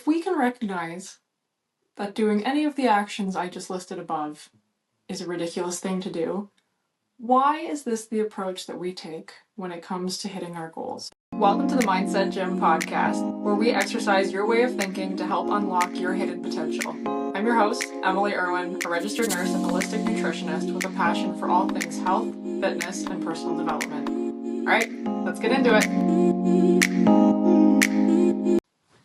If we can recognize that doing any of the actions I just listed above is a ridiculous thing to do, why is this the approach that we take when it comes to hitting our goals? Welcome to the Mindset Gym podcast, where we exercise your way of thinking to help unlock your hidden potential. I'm your host, Emily Irwin, a registered nurse and holistic nutritionist with a passion for all things health, fitness, and personal development. All right, let's get into it.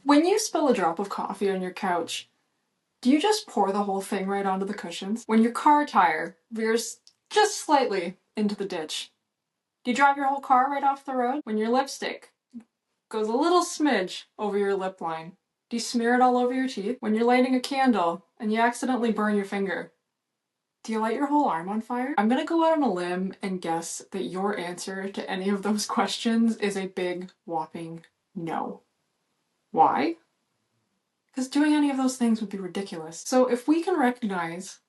When you spill a drop of coffee on your couch, do you just pour the whole thing right onto the cushions? When your car tire veers just slightly into the ditch, do you drive your whole car right off the road? When your lipstick goes a little smidge over your lip line, do you smear it all over your teeth? When you're lighting a candle and you accidentally burn your finger, do you light your whole arm on fire? I'm gonna go out on a limb and guess that your answer to any of those questions is a big, whopping no. Why? Because doing any of those things would be ridiculous. So if we can recognize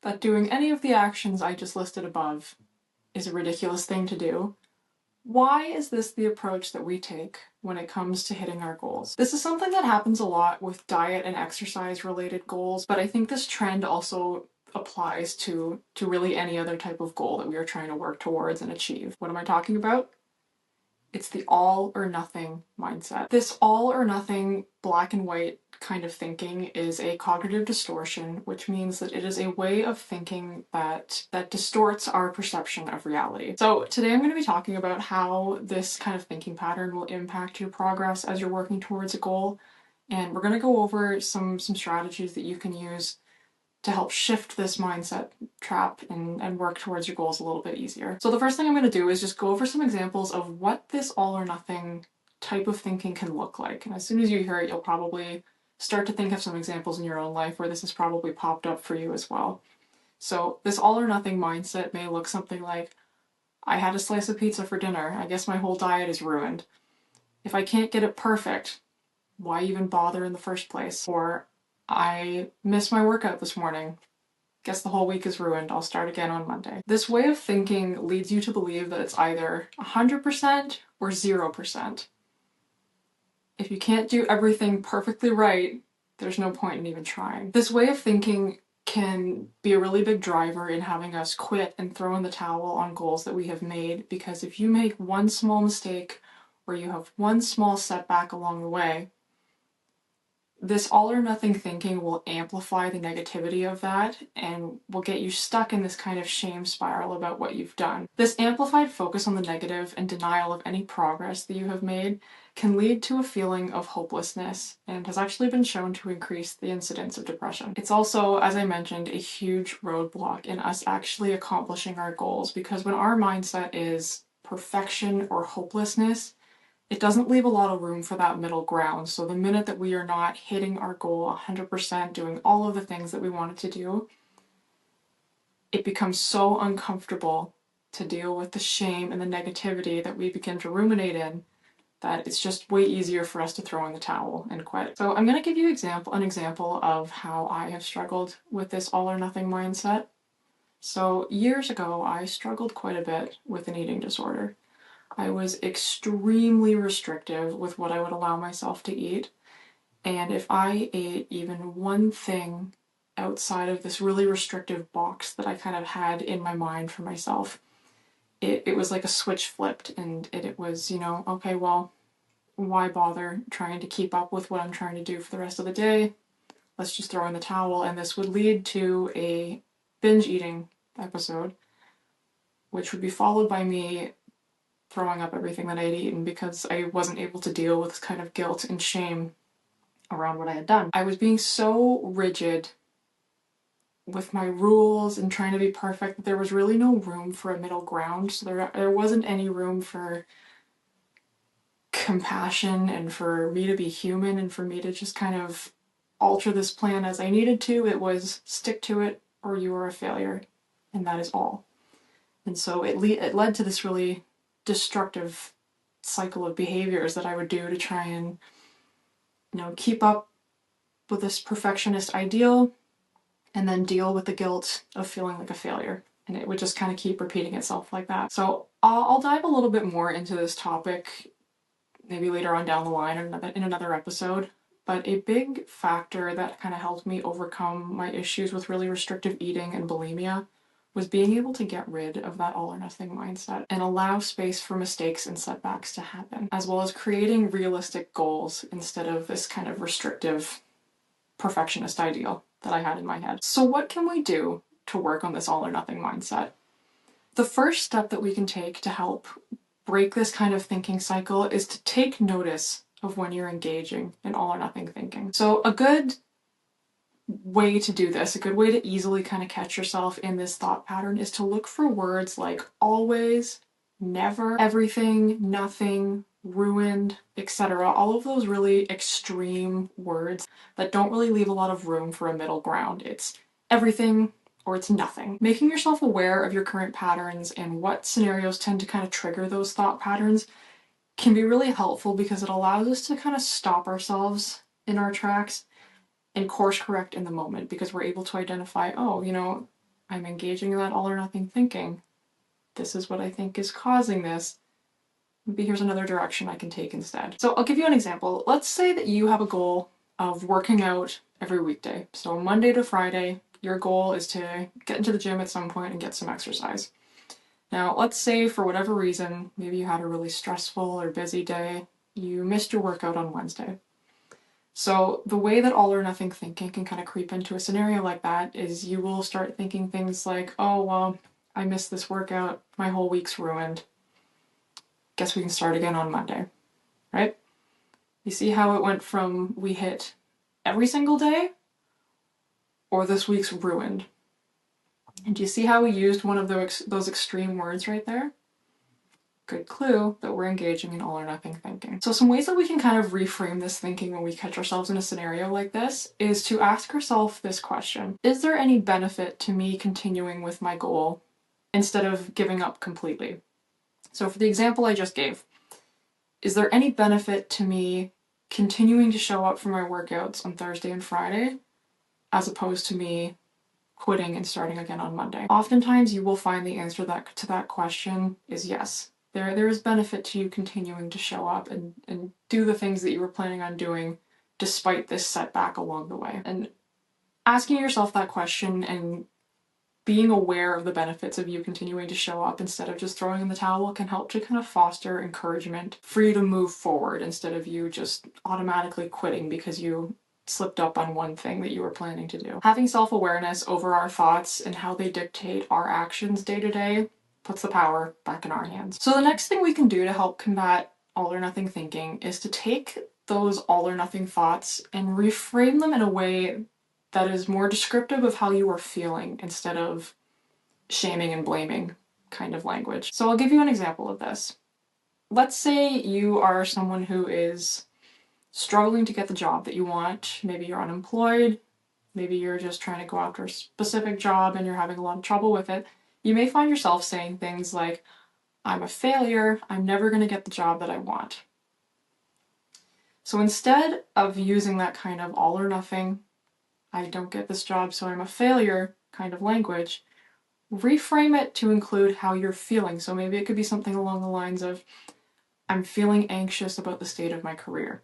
that doing any of the actions I just listed above is a ridiculous thing to do, why is this the approach that we take when it comes to hitting our goals? This is something that happens a lot with diet and exercise related goals, but I think this trend also applies to really any other type of goal that we are trying to work towards and achieve. What am I talking about? It's the all or nothing mindset. This all or nothing, black and white kind of thinking is a cognitive distortion, which means that it is a way of thinking that distorts our perception of reality. So today I'm going to be talking about how this kind of thinking pattern will impact your progress as you're working towards a goal. And we're going to go over some strategies that you can use to help shift this mindset trap and work towards your goals a little bit easier. So the first thing I'm going to do is just go over some examples of what this all or nothing type of thinking can look like. And as soon as you hear it, you'll probably start to think of some examples in your own life where this has probably popped up for you as well. So this all or nothing mindset may look something like, I had a slice of pizza for dinner. I guess my whole diet is ruined. If I can't get it perfect, why even bother in the first place? Or I missed my workout this morning. Guess the whole week is ruined. I'll start again on Monday. This way of thinking leads you to believe that it's either 100% or 0%. If you can't do everything perfectly right, there's no point in even trying. This way of thinking can be a really big driver in having us quit and throw in the towel on goals that we have made, because if you make one small mistake or you have one small setback along the way, this all or nothing thinking will amplify the negativity of that and will get you stuck in this kind of shame spiral about what you've done. This amplified focus on the negative and denial of any progress that you have made can lead to a feeling of hopelessness and has actually been shown to increase the incidence of depression. It's also, as I mentioned, a huge roadblock in us actually accomplishing our goals, because when our mindset is perfection or hopelessness, it doesn't leave a lot of room for that middle ground. So the minute that we are not hitting our goal 100%, doing all of the things that we wanted to do, it becomes so uncomfortable to deal with the shame and the negativity that we begin to ruminate in that it's just way easier for us to throw in the towel and quit. So I'm going to give you an example of how I have struggled with this all or nothing mindset. So years ago, I struggled quite a bit with an eating disorder. I was extremely restrictive with what I would allow myself to eat. And if I ate even one thing outside of this really restrictive box that I kind of had in my mind for myself, it was like a switch flipped, and it was, okay, well, why bother trying to keep up with what I'm trying to do for the rest of the day? Let's just throw in the towel. And this would lead to a binge eating episode, which would be followed by me throwing up everything that I had eaten because I wasn't able to deal with this kind of guilt and shame around what I had done. I was being so rigid with my rules and trying to be perfect that there was really no room for a middle ground. So there wasn't any room for compassion and for me to be human and for me to just kind of alter this plan as I needed to. It was stick to it or you are a failure, and that is all. And so it led to this really destructive cycle of behaviors that I would do to try and, keep up with this perfectionist ideal and then deal with the guilt of feeling like a failure. And it would just kind of keep repeating itself like that. So I'll dive a little bit more into this topic maybe later on down the line in another episode. but a big factor that kind of helped me overcome my issues with really restrictive eating and bulimia was being able to get rid of that all or nothing mindset and allow space for mistakes and setbacks to happen, as well as creating realistic goals instead of this kind of restrictive perfectionist ideal that I had in my head. So what can we do to work on this all or nothing mindset? The first step that we can take to help break this kind of thinking cycle is to take notice of when you're engaging in all or nothing thinking. So a good way to do this, a good way to easily kind of catch yourself in this thought pattern is to look for words like always, never, everything, nothing, ruined, etc. All of those really extreme words that don't really leave a lot of room for a middle ground. It's everything or it's nothing. Making yourself aware of your current patterns and what scenarios tend to kind of trigger those thought patterns can be really helpful because it allows us to kind of stop ourselves in our tracks and course correct in the moment, because we're able to identify, oh, I'm engaging in that all or nothing thinking. This is what I think is causing this. Maybe here's another direction I can take instead. So I'll give you an example. Let's say that you have a goal of working out every weekday. So Monday to Friday, your goal is to get into the gym at some point and get some exercise. Now, let's say for whatever reason, maybe you had a really stressful or busy day, you missed your workout on Wednesday. So the way that all or nothing thinking can kind of creep into a scenario like that is you will start thinking things like, oh, well, I missed this workout, my whole week's ruined. Guess we can start again on Monday, right? You see how it went from we hit every single day or this week's ruined? And do you see how we used one of those extreme words right there? Good clue that we're engaging in all or nothing thinking. So some ways that we can kind of reframe this thinking when we catch ourselves in a scenario like this is to ask ourselves this question. Is there any benefit to me continuing with my goal instead of giving up completely? So for the example I just gave, is there any benefit to me continuing to show up for my workouts on Thursday and Friday as opposed to me quitting and starting again on Monday? Oftentimes you will find the answer to that question is yes. There is benefit to you continuing to show up and do the things that you were planning on doing despite this setback along the way. And asking yourself that question and being aware of the benefits of you continuing to show up instead of just throwing in the towel can help to kind of foster encouragement for you to move forward instead of you just automatically quitting because you slipped up on one thing that you were planning to do. Having self-awareness over our thoughts and how they dictate our actions day to day puts the power back in our hands. So the next thing we can do to help combat all or nothing thinking is to take those all or nothing thoughts and reframe them in a way that is more descriptive of how you are feeling instead of shaming and blaming kind of language. So I'll give you an example of this. Let's say you are someone who is struggling to get the job that you want. Maybe you're unemployed. Maybe you're just trying to go after a specific job and you're having a lot of trouble with it. You may find yourself saying things like, I'm a failure, I'm never going to get the job that I want. So instead of using that kind of all or nothing, I don't get this job so I'm a failure kind of language, reframe it to include how you're feeling. So maybe it could be something along the lines of, I'm feeling anxious about the state of my career.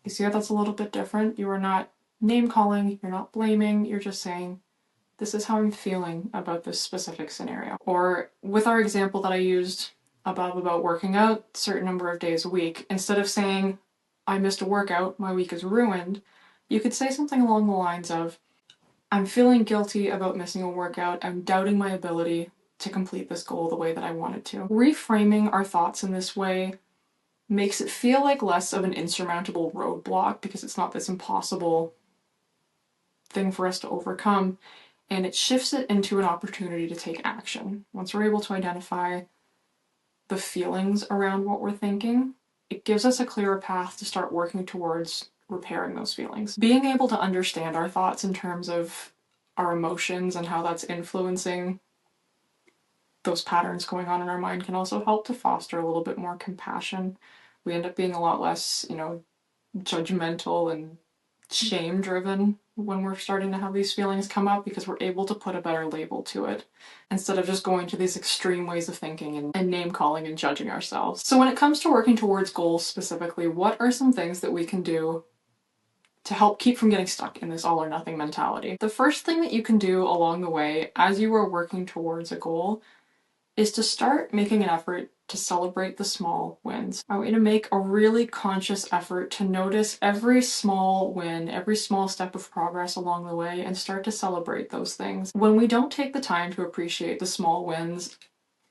You see how that's a little bit different? You are not name calling, you're not blaming, you're just saying, this is how I'm feeling about this specific scenario. Or with our example that I used above about working out a certain number of days a week, instead of saying, I missed a workout, my week is ruined, you could say something along the lines of, I'm feeling guilty about missing a workout, I'm doubting my ability to complete this goal the way that I wanted to. Reframing our thoughts in this way makes it feel like less of an insurmountable roadblock because it's not this impossible thing for us to overcome, and it shifts it into an opportunity to take action. Once we're able to identify the feelings around what we're thinking, it gives us a clearer path to start working towards repairing those feelings. Being able to understand our thoughts in terms of our emotions and how that's influencing those patterns going on in our mind can also help to foster a little bit more compassion. We end up being a lot less, judgmental and shame-driven when we're starting to have these feelings come up because we're able to put a better label to it instead of just going to these extreme ways of thinking and name-calling and judging ourselves. So when it comes to working towards goals specifically, what are some things that we can do to help keep from getting stuck in this all or nothing mentality. The first thing that you can do along the way as you are working towards a goal is to start making an effort to celebrate the small wins. I want you to make a really conscious effort to notice every small win, every small step of progress along the way, and start to celebrate those things. When we don't take the time to appreciate the small wins,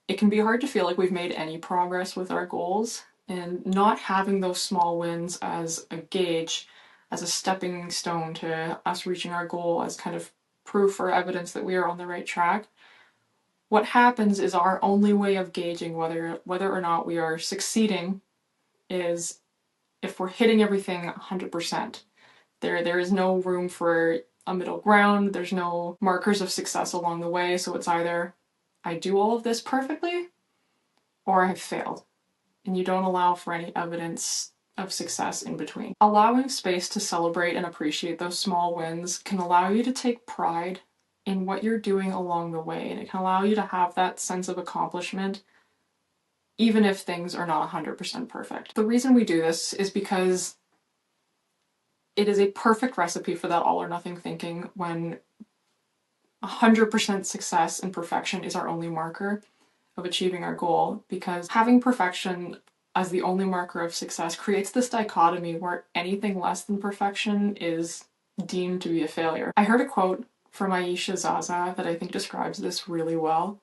it can be hard to feel like we've made any progress with our goals, and not having those small wins as a gauge, as a stepping stone to us reaching our goal, as kind of proof or evidence that we are on the right track. What happens is our only way of gauging whether or not we are succeeding is if we're hitting everything 100%. There is no room for a middle ground, there's no markers of success along the way, so it's either I do all of this perfectly or I have failed. And you don't allow for any evidence of success in between. Allowing space to celebrate and appreciate those small wins can allow you to take pride in what you're doing along the way, and it can allow you to have that sense of accomplishment even if things are not 100% perfect. The reason we do this is because it is a perfect recipe for that all or nothing thinking when 100% success and perfection is our only marker of achieving our goal, because having perfection as the only marker of success creates this dichotomy where anything less than perfection is deemed to be a failure. I heard a quote from Aisha Zaza that I think describes this really well.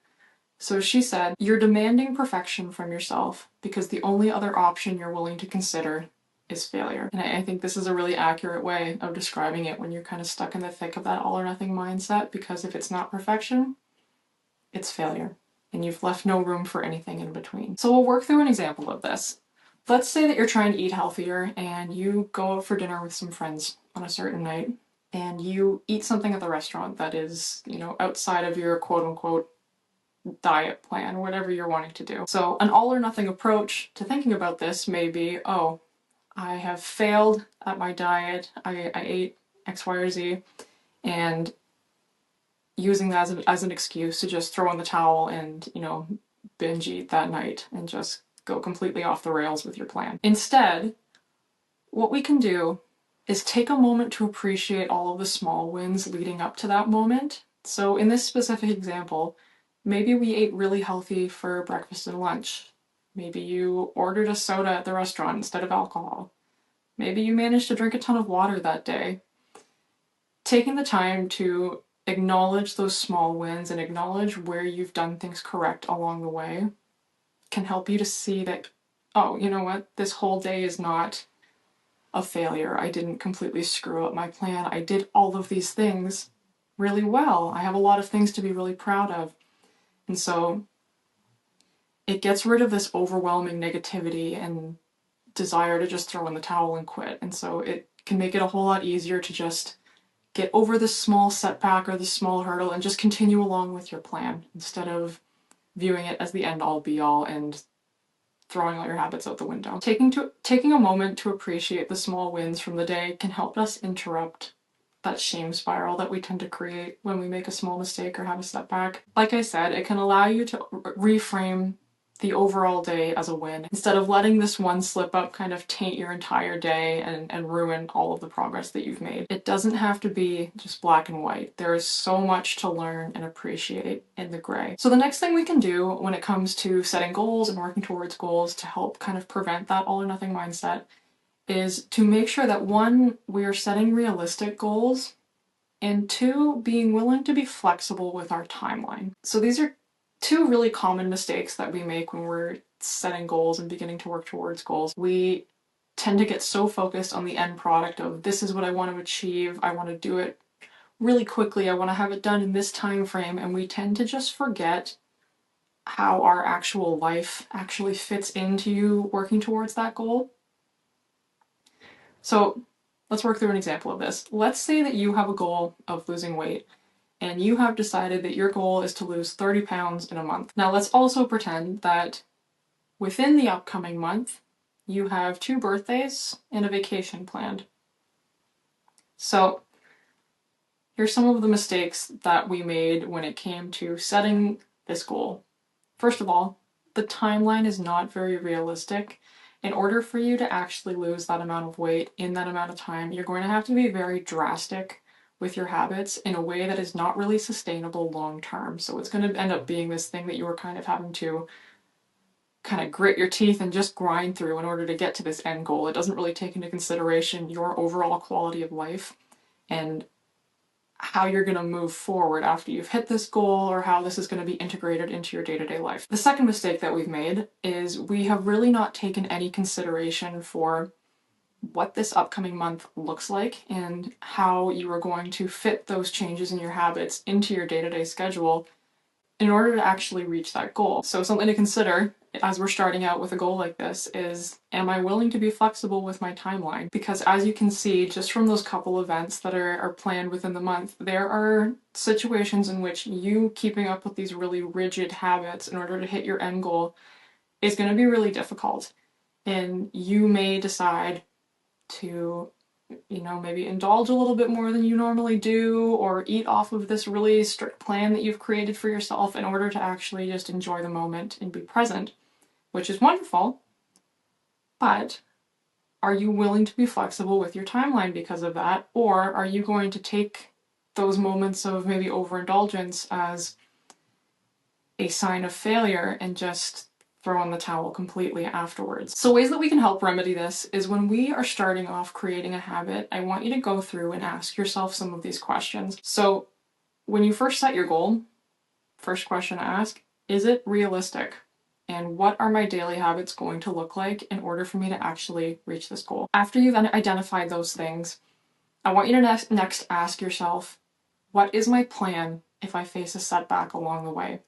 So she said, "You're demanding perfection from yourself because the only other option you're willing to consider is failure." And I think this is a really accurate way of describing it when you're kind of stuck in the thick of that all or nothing mindset, because if it's not perfection, it's failure. And you've left no room for anything in between. So we'll work through an example of this. Let's say that you're trying to eat healthier and you go out for dinner with some friends on a certain night and you eat something at the restaurant that is, outside of your quote unquote diet plan, whatever you're wanting to do. So an all or nothing approach to thinking about this may be, oh, I have failed at my diet, I ate X, Y, or Z, and using that as an excuse to just throw in the towel and, binge eat that night and just go completely off the rails with your plan. Instead, what we can do is take a moment to appreciate all of the small wins leading up to that moment. So in this specific example, maybe we ate really healthy for breakfast and lunch. Maybe you ordered a soda at the restaurant instead of alcohol. Maybe you managed to drink a ton of water that day. Taking the time to acknowledge those small wins and acknowledge where you've done things correct along the way can help you to see that, oh, you know what, this whole day is not a failure. I didn't completely screw up my plan. I did all of these things really well. I have a lot of things to be really proud of. And so it gets rid of this overwhelming negativity and desire to just throw in the towel and quit. And so it can make it a whole lot easier to just get over this small setback or this small hurdle and just continue along with your plan instead of viewing it as the end all be all and throwing all your habits out the window. Taking a moment to appreciate the small wins from the day can help us interrupt that shame spiral that we tend to create when we make a small mistake or have a setback. Like I said, it can allow you to reframe the overall day as a win instead of letting this one slip up kind of taint your entire day and ruin all of the progress that you've made. It doesn't have to be just black and white. There is so much to learn and appreciate in the gray. So the next thing we can do when it comes to setting goals and working towards goals to help kind of prevent that all or nothing mindset is to make sure that, one, we are setting realistic goals, and two, being willing to be flexible with our timeline. So these are two really common mistakes that we make when we're setting goals and beginning to work towards goals. We tend to get so focused on the end product of, this is what I want to achieve, I want to do it really quickly, I want to have it done in this time frame, and we tend to just forget how our actual life actually fits into working towards that goal. So let's work through an example of this. Let's say that you have a goal of losing weight and you have decided that your goal is to lose 30 pounds in a month. Now let's also pretend that within the upcoming month, you have 2 birthdays and a vacation planned. So here's some of the mistakes that we made when it came to setting this goal. First of all, the timeline is not very realistic, In order for you to actually lose that amount of weight in that amount of time, you're going to have to be very drastic with your habits in a way that is not really sustainable long term. So it's going to end up being this thing that you are kind of having to kind of grit your teeth and just grind through in order to get to this end goal. It doesn't really take into consideration your overall quality of life and how you're going to move forward after you've hit this goal, or how this is going to be integrated into your day-to-day life. The second mistake that we've made is we have really not taken any consideration for what this upcoming month looks like and how you are going to fit those changes in your habits into your day-to-day schedule in order to actually reach that goal. So something to consider as we're starting out with a goal like this is, am I willing to be flexible with my timeline? Because as you can see, just from those couple events that are planned within the month, there are situations in which you keeping up with these really rigid habits in order to hit your end goal is going to be really difficult. And you may decide to, maybe indulge a little bit more than you normally do, or eat off of this really strict plan that you've created for yourself in order to actually just enjoy the moment and be present, which is wonderful. But are you willing to be flexible with your timeline because of that? Or are you going to take those moments of maybe overindulgence as a sign of failure and just throw in the towel completely afterwards? So ways that we can help remedy this is when we are starting off creating a habit, I want you to go through and ask yourself some of these questions. So when you first set your goal, first question to ask, is it realistic? And what are my daily habits going to look like in order for me to actually reach this goal? After you've identified those things, I want you to next ask yourself, what is my plan if I face a setback along the way?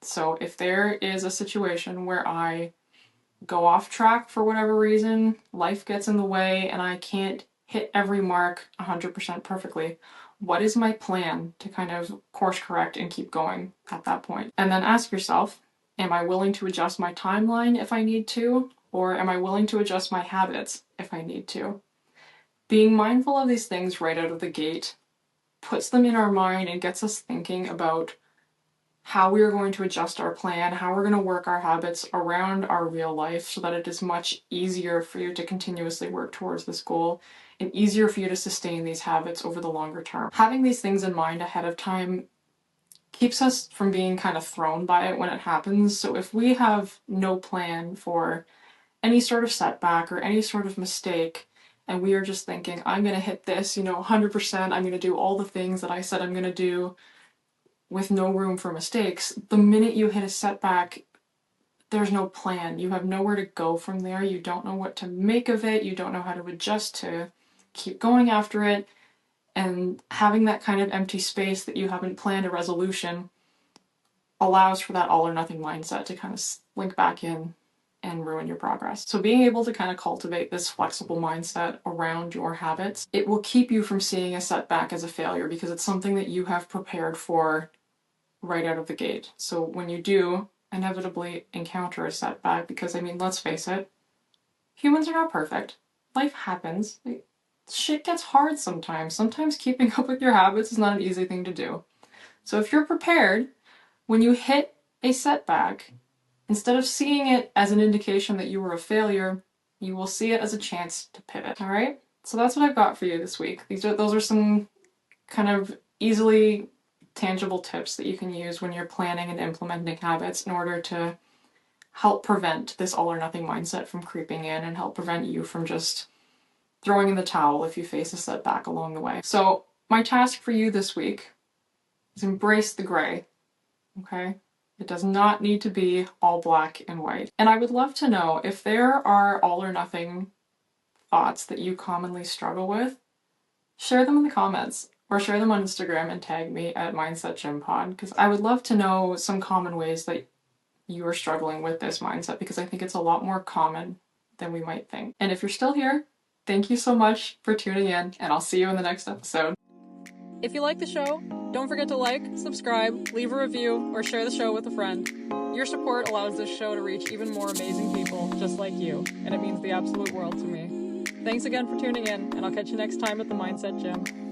So if there is a situation where I go off track for whatever reason, life gets in the way, and I can't hit every mark 100% perfectly, what is my plan to kind of course correct and keep going at that point? And then ask yourself, am I willing to adjust my timeline if I need to? Or am I willing to adjust my habits if I need to? Being mindful of these things right out of the gate puts them in our mind and gets us thinking about how we are going to adjust our plan, how we're going to work our habits around our real life so that it is much easier for you to continuously work towards this goal and easier for you to sustain these habits over the longer term. Having these things in mind ahead of time keeps us from being kind of thrown by it when it happens. So if we have no plan for any sort of setback or any sort of mistake, and we are just thinking, I'm going to hit this, 100%, I'm going to do all the things that I said I'm going to do, with no room for mistakes, the minute you hit a setback, there's no plan. You have nowhere to go from there. You don't know what to make of it. You don't know how to adjust to keep going after it. And having that kind of empty space that you haven't planned a resolution allows for that all or nothing mindset to kind of slink back in and ruin your progress. So being able to kind of cultivate this flexible mindset around your habits, it will keep you from seeing a setback as a failure because it's something that you have prepared for right out of the gate. So when you do inevitably encounter a setback, because let's face it, humans are not perfect. Life happens. Shit gets hard sometimes. Sometimes keeping up with your habits is not an easy thing to do. So if you're prepared, when you hit a setback, instead of seeing it as an indication that you were a failure, you will see it as a chance to pivot. All right? So that's what I've got for you this week. Those are some kind of easily tangible tips that you can use when you're planning and implementing habits in order to help prevent this all or nothing mindset from creeping in and help prevent you from just throwing in the towel if you face a setback along the way. So my task for you this week is embrace the gray, okay? It does not need to be all black and white. And I would love to know if there are all or nothing thoughts that you commonly struggle with, share them in the comments. Or share them on Instagram and tag me at MindsetGymPod, because I would love to know some common ways that you are struggling with this mindset, because I think it's a lot more common than we might think. And if you're still here, thank you so much for tuning in, and I'll see you in the next episode. If you like the show, don't forget to like, subscribe, leave a review, or share the show with a friend. Your support allows this show to reach even more amazing people just like you, and it means the absolute world to me. Thanks again for tuning in, and I'll catch you next time at the Mindset Gym.